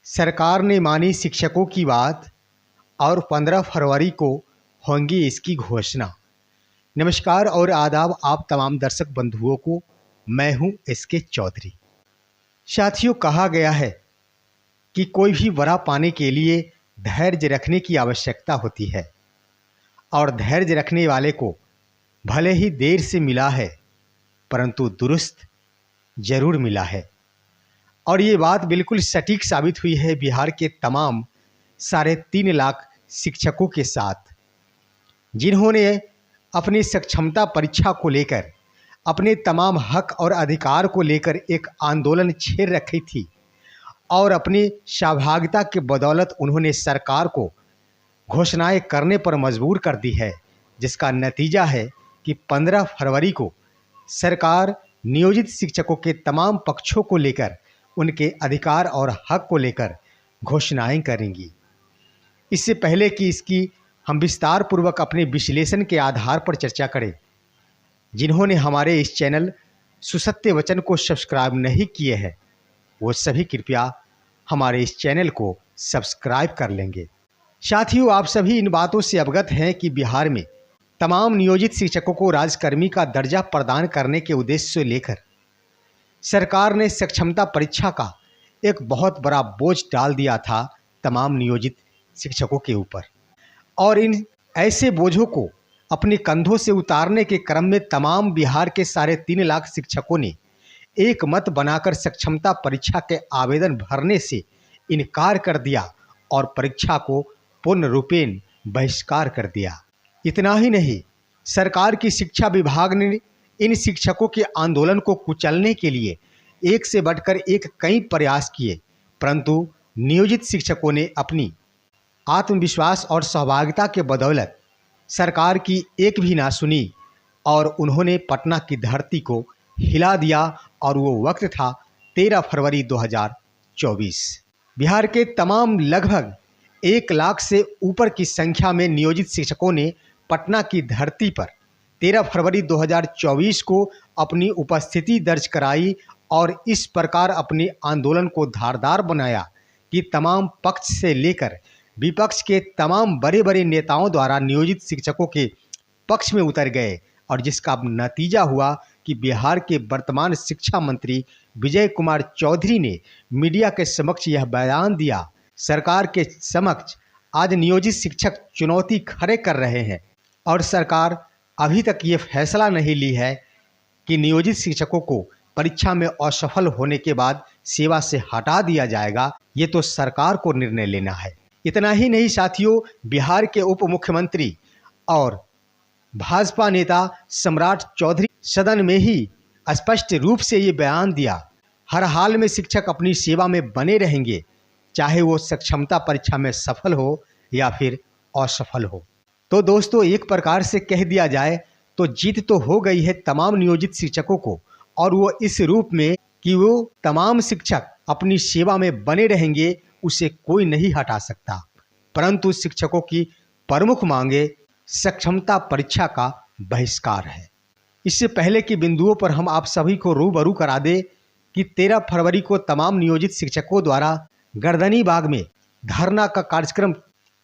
सरकार ने मानी शिक्षकों की बात और 15 फरवरी को होंगी इसकी घोषणा। नमस्कार और आदाब आप तमाम दर्शक बंधुओं को। मैं हूं एसके चौधरी। साथियों, कहा गया है कि कोई भी वरा पाने के लिए धैर्य रखने की आवश्यकता होती है और धैर्य रखने वाले को भले ही देर से मिला है परंतु दुरुस्त जरूर मिला है। और ये बात बिल्कुल सटीक साबित हुई है बिहार के तमाम 3.5 लाख शिक्षकों के साथ, जिन्होंने अपनी सक्षमता परीक्षा को लेकर, अपने तमाम हक और अधिकार को लेकर एक आंदोलन छेड़ रखी थी और अपनी सहभागिता के बदौलत उन्होंने सरकार को घोषणाएं करने पर मजबूर कर दी है, जिसका नतीजा है कि 15 फरवरी को सरकार नियोजित शिक्षकों के तमाम पक्षों को लेकर, उनके अधिकार और हक को लेकर घोषणाएं करेंगी। इससे पहले कि इसकी हम विस्तार पूर्वक अपने विश्लेषण के आधार पर चर्चा करें, जिन्होंने हमारे इस चैनल सुसत्य वचन को सब्सक्राइब नहीं किए हैं वो सभी कृपया हमारे इस चैनल को सब्सक्राइब कर लेंगे। साथियों, आप सभी इन बातों से अवगत हैं कि बिहार में तमाम नियोजित शिक्षकों को राजकर्मी का दर्जा प्रदान करने के उद्देश्य से लेकर सरकार ने सक्षमता परीक्षा का एक बहुत बड़ा बोझ डाल दिया था तमाम नियोजित शिक्षकों के ऊपर। और इन ऐसे बोझों को अपने कंधों से उतारने के क्रम में तमाम बिहार के 3.5 लाख शिक्षकों ने एक मत बनाकर सक्षमता परीक्षा के आवेदन भरने से इनकार कर दिया और परीक्षा को पूर्ण रूपेण बहिष्कार कर दिया। इतना ही नहीं, सरकार की शिक्षा विभाग ने इन शिक्षकों के आंदोलन को कुचलने के लिए एक से बढ़कर एक कई प्रयास किए, परंतु नियोजित शिक्षकों ने अपनी आत्मविश्वास और सहभागिता के बदौलत सरकार की एक भी ना सुनी और उन्होंने पटना की धरती को हिला दिया। और वो वक्त था 13 फरवरी 2024। बिहार के तमाम लगभग 1 लाख से ऊपर की संख्या में नियोजित शिक्षकों ने पटना की धरती पर 13 फरवरी 2024 को अपनी उपस्थिति दर्ज कराई और इस प्रकार अपने आंदोलन को धारदार बनाया कि तमाम पक्ष से लेकर विपक्ष के तमाम बड़े बड़े नेताओं द्वारा नियोजित शिक्षकों के पक्ष में उतर गए। और जिसका नतीजा हुआ कि बिहार के वर्तमान शिक्षा मंत्री विजय कुमार चौधरी ने मीडिया के समक्ष यह बयान दिया, सरकार के समक्ष आज नियोजित शिक्षक चुनौती खड़े कर रहे हैं और सरकार अभी तक ये फैसला नहीं ली है कि नियोजित शिक्षकों को परीक्षा में असफल होने के बाद सेवा से हटा दिया जाएगा। ये तो सरकार को निर्णय लेना है। इतना ही नहीं साथियों, बिहार के उप मुख्यमंत्री और भाजपा नेता सम्राट चौधरी सदन में ही स्पष्ट रूप से ये बयान दिया, हर हाल में शिक्षक अपनी सेवा में बने रहेंगे, चाहे वो सक्षमता परीक्षा में सफल हो या फिर असफल हो। तो दोस्तों, एक प्रकार से कह दिया जाए तो जीत तो हो गई है तमाम नियोजित शिक्षकों को, और वो इस रूप में कि वो तमाम शिक्षक अपनी सेवा में बने रहेंगे, उसे कोई नहीं हटा सकता। परंतु शिक्षकों की प्रमुख मांगे सक्षमता परीक्षा का बहिष्कार है। इससे पहले की बिंदुओं पर हम आप सभी को रूबरू करा दें कि 13 फरवरी को तमाम नियोजित शिक्षकों द्वारा गर्दनी बाग में धरना का कार्यक्रम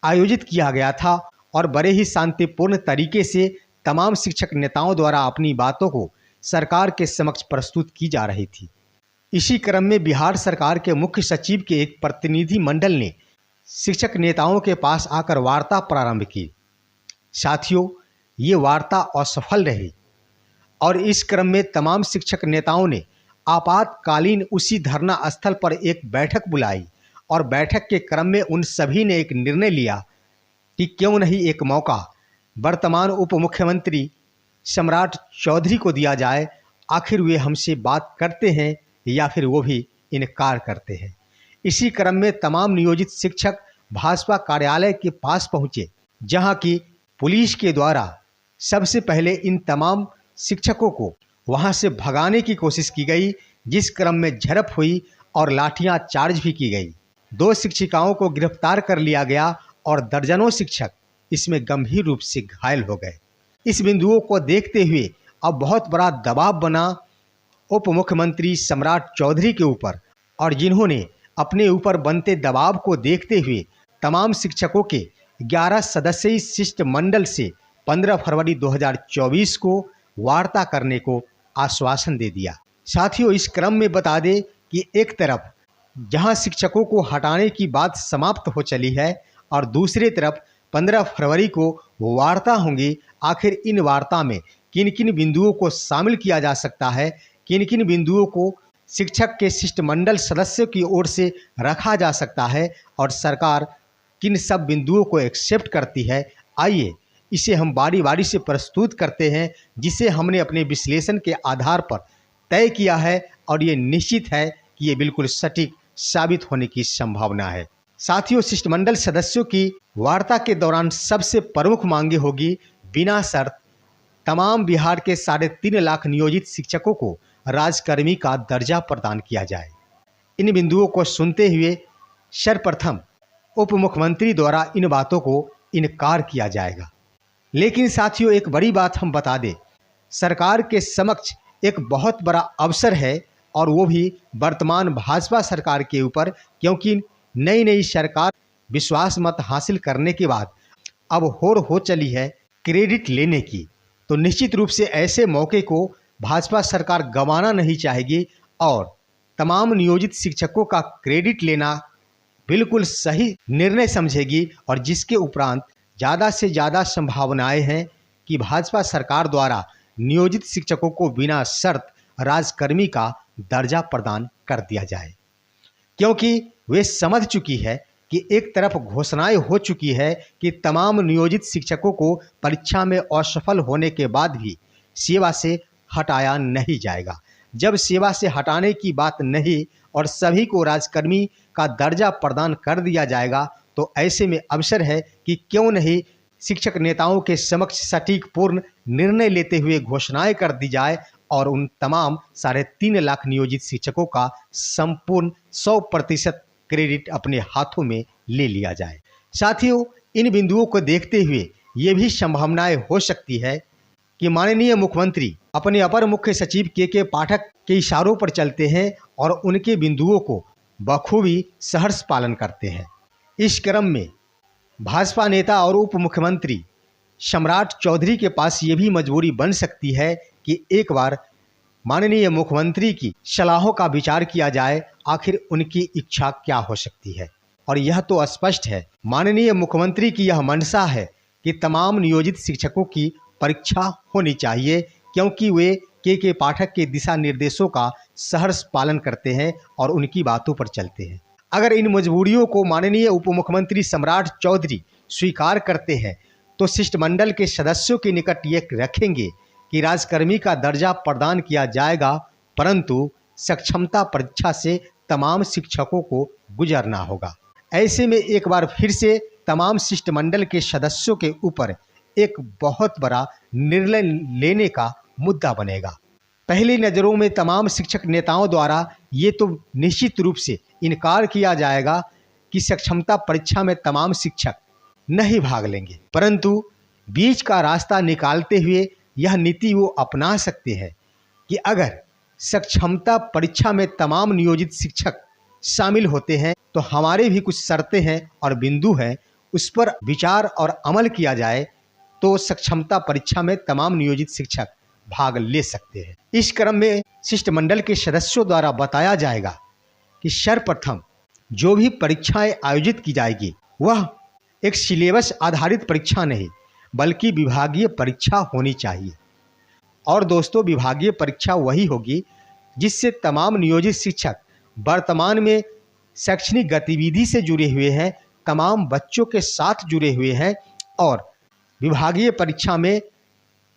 आयोजित किया गया था और बड़े ही शांतिपूर्ण तरीके से तमाम शिक्षक नेताओं द्वारा अपनी बातों को सरकार के समक्ष प्रस्तुत की जा रही थी। इसी क्रम में बिहार सरकार के मुख्य सचिव के एक प्रतिनिधि मंडल ने शिक्षक नेताओं के पास आकर वार्ता प्रारंभ की। साथियों, ये वार्ता असफल रही और इस क्रम में तमाम शिक्षक नेताओं ने आपातकालीन उसी धरना स्थल पर एक बैठक बुलाई और बैठक के क्रम में उन सभी ने एक निर्णय लिया कि क्यों नहीं एक मौका वर्तमान उप मुख्यमंत्री सम्राट चौधरी को दिया जाए, आखिर वे हमसे बात करते हैं या फिर वो भी इनकार करते हैं। इसी क्रम में तमाम नियोजित शिक्षक भाजपा कार्यालय के पास पहुंचे, जहां की पुलिस के द्वारा सबसे पहले इन तमाम शिक्षकों को वहां से भगाने की कोशिश की गई, जिस क्रम में झड़प हुई और लाठियां चार्ज भी की गई। 2 शिक्षिकाओं को गिरफ्तार कर लिया गया और दर्जनों शिक्षक इसमें गंभीर रूप से घायल हो गए। इस बिंदुओं को देखते हुए अब बहुत बड़ा दबाव बना उप मुख्यमंत्री सम्राट चौधरी के ऊपर, और जिन्होंने अपने ऊपर बनते दबाव को देखते हुए तमाम शिक्षकों के 11 सदस्यीय शिष्टमंडल से 15 फरवरी 2024 को वार्ता करने को आश्वासन दे दिया। साथियों, इस क्रम में बता दें कि एक तरफ जहां शिक्षकों को हटाने की बात समाप्त हो चली है और दूसरी तरफ 15 फरवरी को वार्ता होंगी। आखिर इन वार्ता में किन किन बिंदुओं को शामिल किया जा सकता है, किन किन बिंदुओं को शिक्षक के शिष्टमंडल सदस्यों की ओर से रखा जा सकता है और सरकार किन सब बिंदुओं को एक्सेप्ट करती है, आइए इसे हम बारी बारी से प्रस्तुत करते हैं, जिसे हमने अपने विश्लेषण के आधार पर तय किया है और ये निश्चित है कि ये बिल्कुल सटीक साबित होने की संभावना है। साथियों, शिष्टमंडल सदस्यों की वार्ता के दौरान सबसे प्रमुख मांगे होगी बिना शर्त तमाम बिहार के 3.5 लाख नियोजित शिक्षकों को राजकर्मी का दर्जा प्रदान किया जाए। इन बिंदुओं को सुनते हुए सर्वप्रथम उप मुख्यमंत्री द्वारा इन बातों को इनकार किया जाएगा। लेकिन साथियों, एक बड़ी बात हम बता दें, सरकार के समक्ष एक बहुत बड़ा अवसर है और वो भी वर्तमान भाजपा सरकार के ऊपर, क्योंकि नई नई सरकार विश्वास मत हासिल करने के बाद अब होड़ हो चली है क्रेडिट लेने की। तो निश्चित रूप से ऐसे मौके को भाजपा सरकार गंवाना नहीं चाहेगी और तमाम नियोजित शिक्षकों का क्रेडिट लेना बिल्कुल सही निर्णय समझेगी और जिसके उपरांत ज़्यादा से ज़्यादा संभावनाएं हैं कि भाजपा सरकार द्वारा नियोजित शिक्षकों को बिना शर्त राजकर्मी का दर्जा प्रदान कर दिया जाए, क्योंकि वे समझ चुकी है कि एक तरफ घोषणाएं हो चुकी है कि तमाम नियोजित शिक्षकों को परीक्षा में असफल होने के बाद भी सेवा से हटाया नहीं जाएगा। जब सेवा से हटाने की बात नहीं और सभी को राजकर्मी का दर्जा प्रदान कर दिया जाएगा, तो ऐसे में अवसर है कि क्यों नहीं शिक्षक नेताओं के समक्ष सटीक पूर्ण निर्णय लेते हुए घोषणाएं कर दी जाए और उन तमाम 3.5 लाख नियोजित शिक्षकों का संपूर्ण 100% क्रेडिट अपने हाथों में ले लिया जाए। साथियों, इन बिंदुओं को देखते हुए ये भी संभावनाएं हो सकती है कि माननीय मुख्यमंत्री अपने अपर मुख्य सचिव के पाठक के इशारों पर चलते हैं और उनके बिंदुओं को बखूबी सहर्ष पालन करते हैं। इस क्रम में भाजपा नेता और उप मुख्यमंत्री सम्राट चौधरी के पास ये भी मजबूरी बन सकती है कि एक बार माननीय मुख्यमंत्री की सलाहों का विचार किया जाए, आखिर उनकी इच्छा क्या हो सकती है। और यह तो स्पष्ट है, माननीय मुख्यमंत्री की यह मंशा है कि तमाम नियोजित शिक्षकों की परीक्षा होनी चाहिए, क्योंकि वे के पाठक के दिशा निर्देशों का सहर्ष पालन करते हैं और उनकी बातों पर चलते हैं। अगर इन मजबूरियों को माननीय उप मुख्यमंत्री सम्राट चौधरी स्वीकार करते हैं तो शिष्टमंडल के सदस्यों के निकट ये रखेंगे कि राजकर्मी का दर्जा प्रदान किया जाएगा, परंतु सक्षमता परीक्षा से तमाम शिक्षकों को गुजरना होगा। ऐसे में एक बार फिर से तमाम शिष्टमंडल के सदस्यों के ऊपर एक बहुत बड़ा निर्णय लेने का मुद्दा बनेगा। पहली नज़रों में तमाम शिक्षक नेताओं द्वारा ये तो निश्चित रूप से इनकार किया जाएगा कि सक्षमता परीक्षा में तमाम शिक्षक नहीं भाग लेंगे, परंतु बीच का रास्ता निकालते हुए यह नीति वो अपना सकते हैं कि अगर सक्षमता परीक्षा में तमाम नियोजित शिक्षक शामिल होते हैं तो हमारे भी कुछ शर्तें हैं और बिंदु हैं, उस पर विचार और अमल किया जाए तो सक्षमता परीक्षा में तमाम नियोजित शिक्षक भाग ले सकते हैं। इस क्रम में शिष्टमंडल के सदस्यों द्वारा बताया जाएगा कि सर्वप्रथम जो भी परीक्षाएं आयोजित की जाएगी वह एक सिलेबस आधारित परीक्षा नहीं बल्कि विभागीय परीक्षा होनी चाहिए। और दोस्तों, विभागीय परीक्षा वही होगी जिससे तमाम नियोजित शिक्षक वर्तमान में शैक्षणिक गतिविधि से जुड़े हुए हैं, तमाम बच्चों के साथ जुड़े हुए हैं और विभागीय परीक्षा में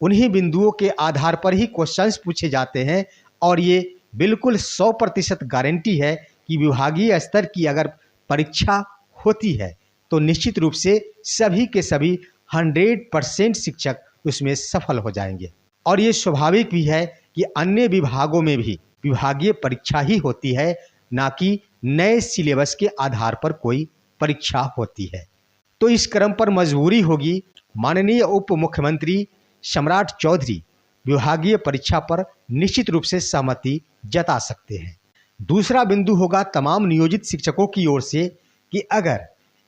उन्हीं बिंदुओं के आधार पर ही क्वेश्चंस पूछे जाते हैं और ये बिल्कुल 100% गारंटी है कि विभागीय स्तर की अगर परीक्षा होती है तो निश्चित रूप से सभी के सभी 100% शिक्षक उसमें सफल हो जाएंगे। और ये स्वाभाविक भी है कि अन्य विभागों में भी विभागीय परीक्षा ही होती है, ना कि नए सिलेबस के आधार पर कोई परीक्षा होती है। तो इस क्रम पर मजबूरी होगी माननीय उप मुख्यमंत्री सम्राट चौधरी विभागीय परीक्षा पर निश्चित रूप से सहमति जता सकते हैं। दूसरा बिंदु होगा तमाम नियोजित शिक्षकों की ओर से कि अगर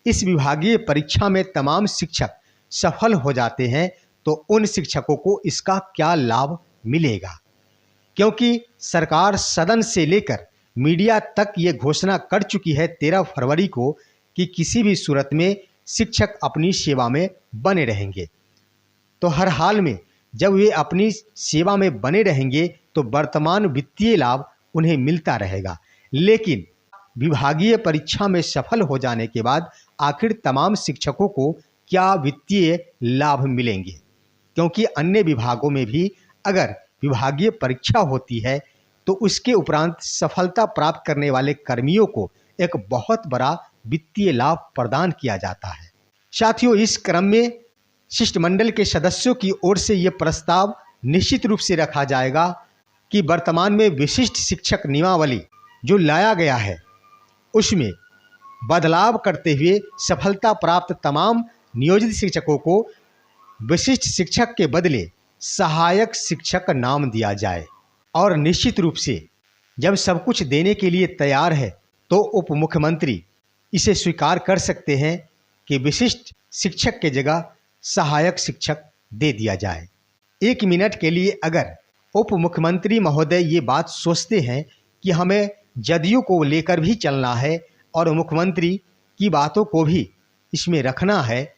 इस विभागीय परीक्षा में तमाम शिक्षक सफल हो जाते हैं तो उन शिक्षकों को इसका क्या लाभ मिलेगा, क्योंकि सरकार सदन से लेकर मीडिया तक ये घोषणा कर चुकी है 13 फरवरी को कि किसी भी सूरत में शिक्षक अपनी सेवा में बने रहेंगे। तो हर हाल में जब वे अपनी सेवा में बने रहेंगे तो वर्तमान वित्तीय लाभ उन्हें मिलता रहेगा, लेकिन विभागीय परीक्षा में सफल हो जाने के बाद आखिर तमाम शिक्षकों को क्या वित्तीय लाभ मिलेंगे, क्योंकि अन्य विभागों में भी अगर विभागीय परीक्षा होती है तो उसके उपरांत सफलता प्राप्त करने वाले कर्मियों को एक बहुत बड़ा वित्तीय लाभ प्रदान किया जाता है। साथियों, इस क्रम में शिष्टमंडल के सदस्यों की ओर से ये प्रस्ताव निश्चित रूप से रखा जाएगा कि वर्तमान में विशिष्ट शिक्षक नियमावली जो लाया गया है उसमें बदलाव करते हुए सफलता प्राप्त तमाम नियोजित शिक्षकों को विशिष्ट शिक्षक के बदले सहायक शिक्षक नाम दिया जाए। और निश्चित रूप से जब सब कुछ देने के लिए तैयार है तो उप मुख्यमंत्री इसे स्वीकार कर सकते हैं कि विशिष्ट शिक्षक के जगह सहायक शिक्षक दे दिया जाए। एक मिनट के लिए अगर उप मुख्यमंत्री महोदय ये बात सोचते हैं कि हमें जदयू को लेकर भी चलना है और मुख्यमंत्री की बातों को भी इसमें रखना है,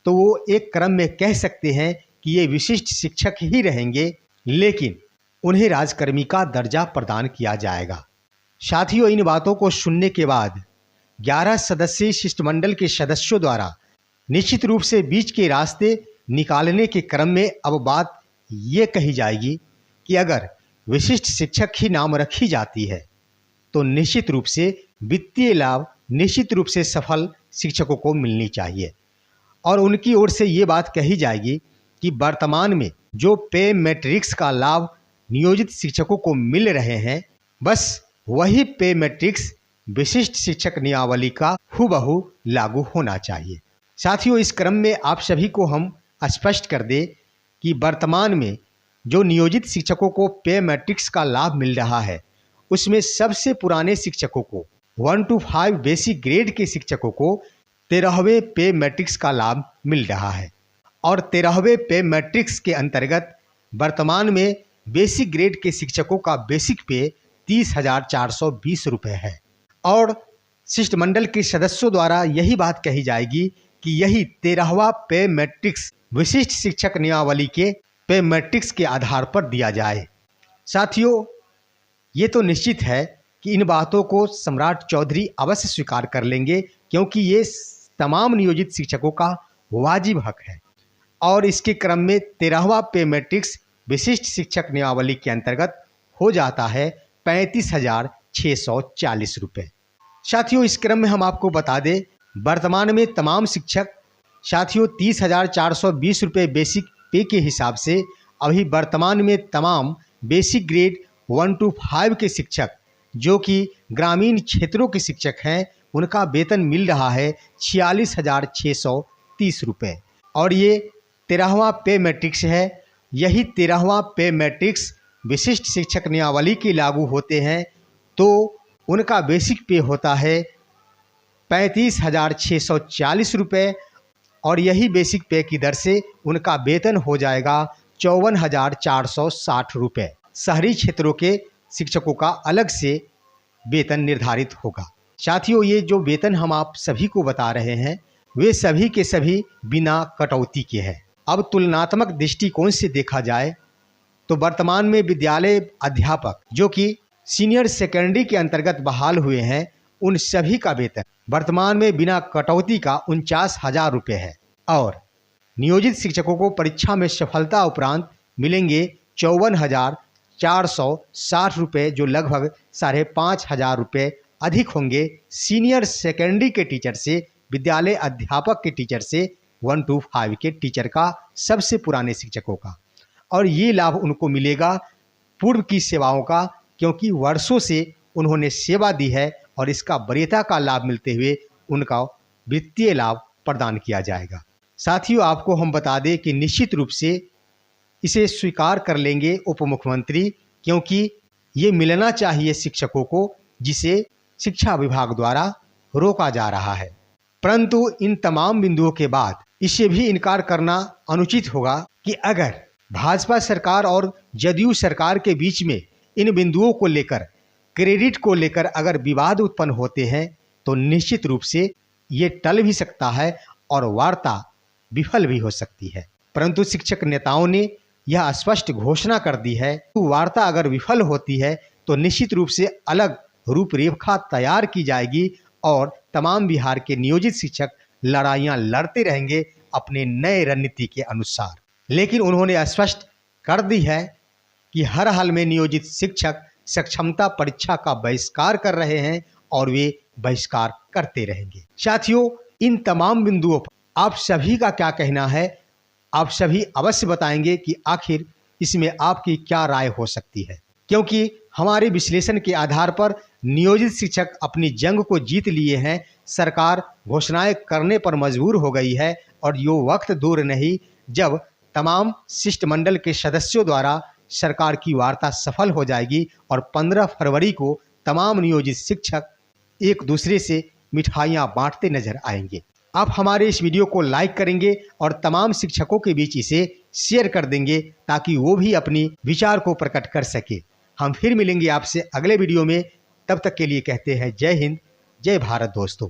तो वो एक क्रम में कह सकते हैं कि ये विशिष्ट शिक्षक ही रहेंगे, लेकिन उन्हें राजकर्मी का दर्जा प्रदान किया जाएगा। साथियों, इन बातों को सुनने के बाद 11 सदस्यीय शिष्टमंडल के सदस्यों द्वारा निश्चित रूप से बीच के रास्ते निकालने के क्रम में अब बात ये कही जाएगी कि अगर विशिष्ट शिक्षक ही नाम रखी जाती है तो निश्चित रूप से वित्तीय लाभ निश्चित रूप से सफल शिक्षकों को मिलनी चाहिए। और उनकी ओर से ये बात कही जाएगी कि वर्तमान में जो पे मैट्रिक्स का लाभ नियोजित शिक्षकों को मिल रहे हैं, बस वही पे मैट्रिक्स विशिष्ट शिक्षक नियमावली का हूबहू लागू होना चाहिए। साथियों, इस क्रम में आप सभी को हम स्पष्ट कर दें कि वर्तमान में जो नियोजित शिक्षकों को पे मैट्रिक्स का लाभ मिल रहा है उसमें सबसे पुराने शिक्षकों को 1 to 5 बेसिक ग्रेड के शिक्षकों को 13वें पे मैट्रिक्स का लाभ मिल रहा है। और 13वें पे मैट्रिक्स के अंतर्गत वर्तमान में बेसिक ग्रेड के शिक्षकों का बेसिक पे 30,420 रुपये है। और शिष्टमंडल के सदस्यों द्वारा यही बात कही जाएगी कि यही 13वां पे मैट्रिक्स विशिष्ट शिक्षक नियमावली के पे मैट्रिक्स के आधार पर दिया जाए। साथियों, ये तो निश्चित है कि इन बातों को सम्राट चौधरी अवश्य स्वीकार कर लेंगे, क्योंकि ये तमाम नियोजित शिक्षकों का वाजिब हक है। और इसके क्रम में 13वां पे मैट्रिक्स विशिष्ट शिक्षक नियमावली के अंतर्गत हो जाता है 35,640 रुपये। साथियों, इस क्रम में हम आपको बता दें वर्तमान में तमाम शिक्षक 30,420 रुपये बेसिक पे के हिसाब से अभी वर्तमान में तमाम बेसिक ग्रेड 1 to 5 के शिक्षक जो कि ग्रामीण क्षेत्रों के शिक्षक हैं उनका वेतन मिल रहा है 46,630 रुपये। और ये 13वां पे मैट्रिक्स है। यही 13वां पे मैट्रिक्स विशिष्ट शिक्षक नियमावली के लागू होते हैं तो उनका बेसिक पे होता है 35,640 रुपये। और यही बेसिक पे की दर से उनका वेतन हो जाएगा 54,460 रुपये। शहरी क्षेत्रों के शिक्षकों का अलग से वेतन निर्धारित होगा। साथियों, ये जो वेतन हम आप सभी को बता रहे हैं वे सभी के सभी बिना कटौती के हैं। अब तुलनात्मक दृष्टिकोण से देखा जाए तो वर्तमान में विद्यालय अध्यापक जो कि सीनियर सेकेंडरी के अंतर्गत बहाल हुए हैं उन सभी का वेतन वर्तमान में बिना कटौती का 49,000 रुपये है। और नियोजित शिक्षकों को परीक्षा में सफलता उपरांत मिलेंगे 54,460 रुपये, जो लगभग 5,500 रुपये अधिक होंगे सीनियर सेकेंडरी के टीचर से, विद्यालय अध्यापक के टीचर से, 1 to 5 के टीचर का, सबसे पुराने शिक्षकों का। और ये लाभ उनको मिलेगा पूर्व की सेवाओं का, क्योंकि वर्षों से उन्होंने सेवा दी है और इसका वरीयता का लाभ मिलते हुए उनका वित्तीय लाभ प्रदान किया जाएगा। साथियों, आपको हम बता दें कि निश्चित रूप से इसे स्वीकार कर लेंगे उप मुख्यमंत्री, क्योंकि ये मिलना चाहिए शिक्षकों को जिसे शिक्षा विभाग द्वारा रोका जा रहा है। परंतु इन तमाम बिंदुओं के बाद इससे भी इनकार करना अनुचित होगा कि अगर भाजपा सरकार और जदयू सरकार के बीच में इन बिंदुओं को लेकर, क्रेडिट को लेकर अगर विवाद उत्पन्न होते हैं तो निश्चित रूप से ये टल भी सकता है और वार्ता विफल भी हो सकती है। परंतु शिक्षक नेताओं ने यह स्पष्ट घोषणा कर दी है कि वार्ता अगर विफल होती है तो निश्चित रूप से अलग रूपरेखा तैयार की जाएगी और तमाम बिहार के नियोजित शिक्षक लड़ाइयां लड़ते रहेंगे अपने नए रणनीति के अनुसार। लेकिन उन्होंने स्पष्ट कर दी है कि हर हाल में नियोजित शिक्षक सक्षमता परीक्षा का बहिष्कार कर रहे हैं और वे बहिष्कार करते रहेंगे। साथियों, इन तमाम बिंदुओं पर आप सभी का क्या कहना है? आप सभी अवश्य बताएंगे कि आखिर इसमें आपकी क्या राय हो सकती है, क्योंकि हमारे विश्लेषण के आधार पर नियोजित शिक्षक अपनी जंग को जीत लिए हैं। सरकार घोषणाएं करने पर मजबूर हो गई है और यो वक्त दूर नहीं जब तमाम शिष्टमंडल के सदस्यों द्वारा सरकार की वार्ता सफल हो जाएगी और 15 फरवरी को तमाम नियोजित शिक्षक एक दूसरे से मिठाइयां बांटते नजर आएंगे। आप हमारे इस वीडियो को लाइक करेंगे और तमाम शिक्षकों के बीच इसे शेयर कर देंगे ताकि वो भी अपनी विचार को प्रकट कर सके। हम फिर मिलेंगे आपसे अगले वीडियो में। तब तक के लिए कहते हैं जय हिंद, जय भारत दोस्तों।